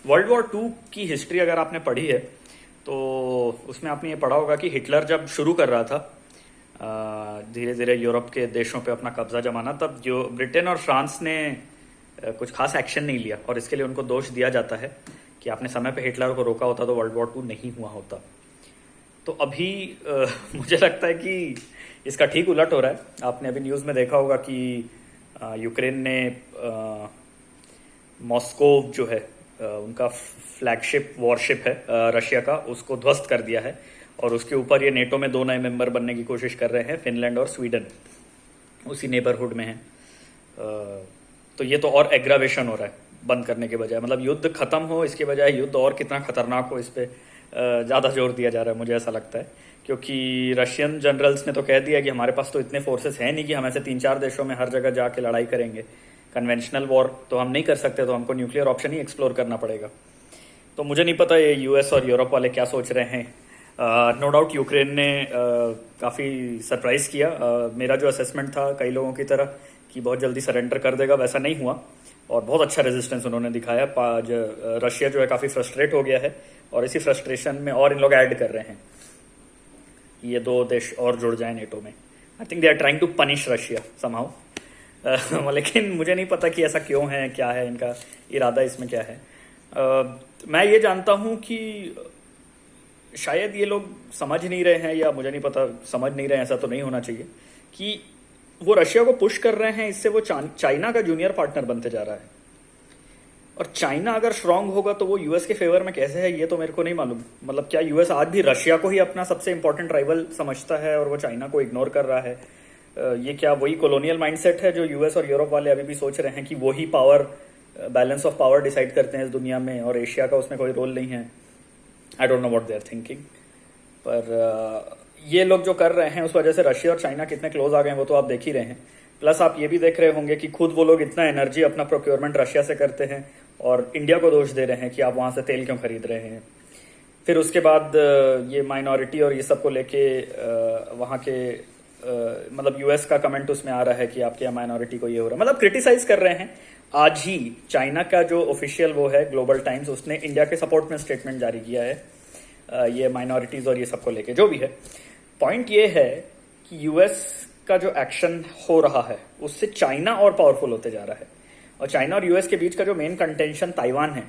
World war to की history अगर आपने पढ़ी है तो उसमें आपने ये पढ़ा होगा कि हिटलर जब शुरू कर रहा था धीरे धीरे यूरोप के देशों पे अपना कब्जा जमाना, तब जो ब्रिटेन और फ्रांस ने कुछ खास एक्शन नहीं लिया और इसके लिए उनको दोष दिया जाता है कि आपने समय पे हिटलर को रोका होता तो वर्ल्ड वॉर टू नहीं हुआ होता। तो अभी मुझे लगता है कि इसका ठीक उलट हो रहा है। आपने अभी न्यूज़ में देखा होगा कि यूक्रेन ने मॉस्को जो है उनका फ्लैगशिप वॉरशिप है रशिया का, उसको ध्वस्त कर दिया है और उसके ऊपर ये नेटो में 2 नए मेंबर बनने की कोशिश कर रहे हैं, फिनलैंड और स्वीडन, उसी नेबरहुड में है। तो ये तो और एग्रावेशन हो रहा है बंद करने के बजाय, मतलब युद्ध खत्म हो इसके बजाय युद्ध और कितना खतरनाक हो इस पे ज़्यादा जोर दिया जा रहा है, मुझे ऐसा लगता है। क्योंकि रशियन जनरल्स ने तो कह दिया कि हमारे पास तो इतने फोर्सेस हैं नहीं कि हम ऐसे 3-4 देशों में हर जगह जाके लड़ाई करेंगे, कन्वेंशनल वॉर तो हम नहीं कर सकते, तो हमको न्यूक्लियर ऑप्शन ही एक्सप्लोर करना पड़ेगा। तो मुझे नहीं पता ये यूएस और यूरोप वाले क्या सोच रहे हैं। नो डाउट यूक्रेन ने काफ़ी सरप्राइज़ किया। मेरा जो असेसमेंट था कई लोगों की तरह कि बहुत जल्दी सरेंडर कर देगा, वैसा नहीं हुआ और बहुत अच्छा रेजिस्टेंस उन्होंने दिखाया। रशिया जो है काफ़ी फ्रस्ट्रेट हो गया है और इसी फ्रस्ट्रेशन में और इन लोग ऐड कर रहे हैं ये 2 देश और जुड़ जाए नेटो में। I think they are trying to punish Russia somehow. लेकिन मुझे नहीं पता कि ऐसा क्यों है, क्या है इनका इरादा, इसमें क्या है। मैं ये जानता हूं कि शायद ये लोग समझ नहीं रहे हैं, या मुझे नहीं पता समझ नहीं रहे हैं, ऐसा तो नहीं होना चाहिए कि वो रशिया को पुश कर रहे हैं, इससे वो चाइना का जूनियर पार्टनर बनते जा रहा है। और चाइना अगर स्ट्रांग होगा तो वो यूएस के फेवर में कैसे है ये तो मेरे को नहीं मालूम। मतलब क्या यूएस आज भी रशिया को ही अपना सबसे इंपॉर्टेंट राइवल समझता है और वो चाइना को इग्नोर कर रहा है? ये क्या वही कॉलोनियल माइंडसेट है जो यूएस और यूरोप वाले अभी भी सोच रहे हैं कि वही power, balance of power decide करते हैं इस दुनिया में और एशिया का उसमें कोई रोल नहीं है? I don't know what they are thinking. पर ये लोग जो कर रहे हैं उस वजह से रशिया और चाइना कितने क्लोज आ गए हैं वो तो आप देख ही रहे हैं। प्लस आप ये भी देख रहे होंगे कि खुद वो लोग इतना एनर्जी अपना प्रोक्योरमेंट रशिया से करते हैं और इंडिया को दोष दे रहे हैं कि आप वहाँ से तेल क्यों खरीद रहे हैं। फिर उसके बाद ये माइनॉरिटी और ये सब को लेके वहाँ के मतलब यूएस का कमेंट उसमें आ रहा है कि आपके यहाँ माइनॉरिटी को ये हो रहा है, मतलब क्रिटिसाइज कर रहे हैं। आज ही चाइना का जो ऑफिशियल वो है ग्लोबल टाइम्स, उसने इंडिया के सपोर्ट में स्टेटमेंट जारी किया है ये माइनॉरिटीज और ये सबको लेके। जो भी है, पॉइंट ये है कि यूएस का जो एक्शन हो रहा है उससे चाइना और पावरफुल होते जा रहा है और चाइना और यूएस के बीच का जो मेन कंटेंशन ताइवान है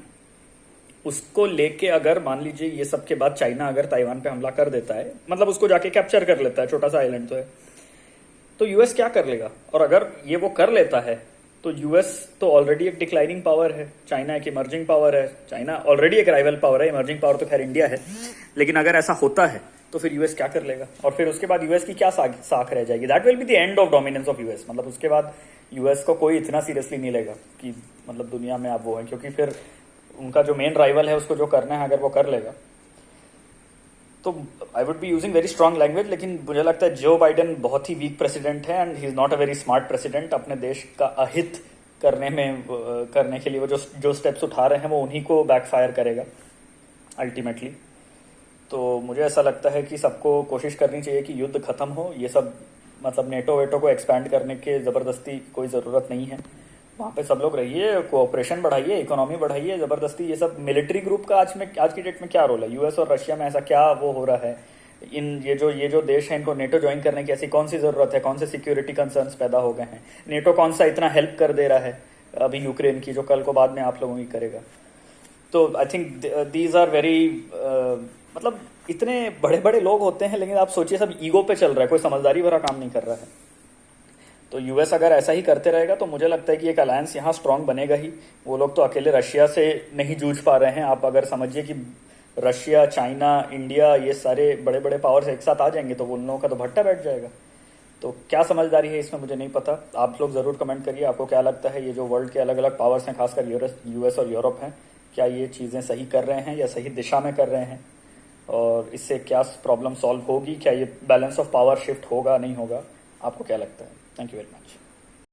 उसको लेके अगर मान लीजिए ये सब के बाद चाइना अगर ताइवान पे हमला कर देता है, मतलब उसको जाके कैप्चर कर लेता है, छोटा सा आइलैंड तो है, तो यूएस क्या कर लेगा? और अगर ये वो कर लेता है तो यूएस तो ऑलरेडी एक डिक्लाइनिंग पावर है, चाइना एक इमर्जिंग पावर है, चाइना ऑलरेडी एक राइवल पावर है, इमर्जिंग पावर तो खैर इंडिया है। लेकिन अगर ऐसा होता है तो फिर यूएस क्या कर लेगा? और फिर उसके बाद यूएस की क्या साख रह जाएगी? That will be the end of dominance of US. मतलब उसके बाद यूएस को कोई इतना सीरियसली नहीं लेगा कि मतलब दुनिया में आप वो है, क्योंकि फिर उनका जो मेन राइवल है उसको जो करना है अगर वो कर लेगा तो I would be using very strong language. लेकिन मुझे लगता है जो बाइडेन बहुत ही वीक प्रेसिडेंट है and he is not a very smart president. अपने देश का अहित करने के लिए वो जो स्टेप्स उठा रहे हैं वो उन्हीं को बैकफायर करेगा अल्टीमेटली। तो मुझे ऐसा लगता है कि सबको कोशिश करनी चाहिए कि युद्ध खत्म हो। ये सब मतलब नेटो वेटो को एक्सपैंड करने के ज़बरदस्ती कोई ज़रूरत नहीं है। वहाँ पे सब लोग रहिए, कोऑपरेशन बढ़ाइए, इकोनॉमी बढ़ाइए, ज़बरदस्ती ये सब मिलिट्री ग्रुप का आज की डेट में क्या रोल है? यूएस और रशिया में ऐसा क्या वो हो रहा है? ये जो देश हैं इनको नेटो ज्वाइन करने की ऐसी कौन सी ज़रूरत है? कौन से सिक्योरिटी कंसर्न्स पैदा हो गए हैं? नेटो कौन सा इतना हेल्प कर दे रहा है अभी यूक्रेन की, जो कल को बाद में आप लोगों की करेगा? तो I think these are very मतलब इतने बड़े बड़े लोग होते हैं लेकिन आप सोचिए सब ईगो पे चल रहा है, कोई समझदारी भरा काम नहीं कर रहा है। तो यूएस अगर ऐसा ही करते रहेगा तो मुझे लगता है कि एक अलायंस यहाँ स्ट्रांग बनेगा ही। वो लोग तो अकेले रशिया से नहीं जूझ पा रहे हैं। आप अगर समझिए कि रशिया, चाइना, इंडिया, ये सारे बड़े बड़े पावर्स एक साथ आ जाएंगे तो उन लोगों का तो भट्टा बैठ जाएगा। तो क्या समझदारी है इसमें मुझे नहीं पता। आप लोग ज़रूर कमेंट करिए आपको क्या लगता है। ये जो वर्ल्ड के अलग अलग पावर्स हैं, खासकर यूएस और यूरोप हैं, क्या ये चीज़ें सही कर रहे हैं या सही दिशा में कर रहे हैं? और इससे क्या प्रॉब्लम सॉल्व होगी? क्या ये बैलेंस ऑफ पावर शिफ्ट होगा, नहीं होगा? आपको क्या लगता है? Thank you very much.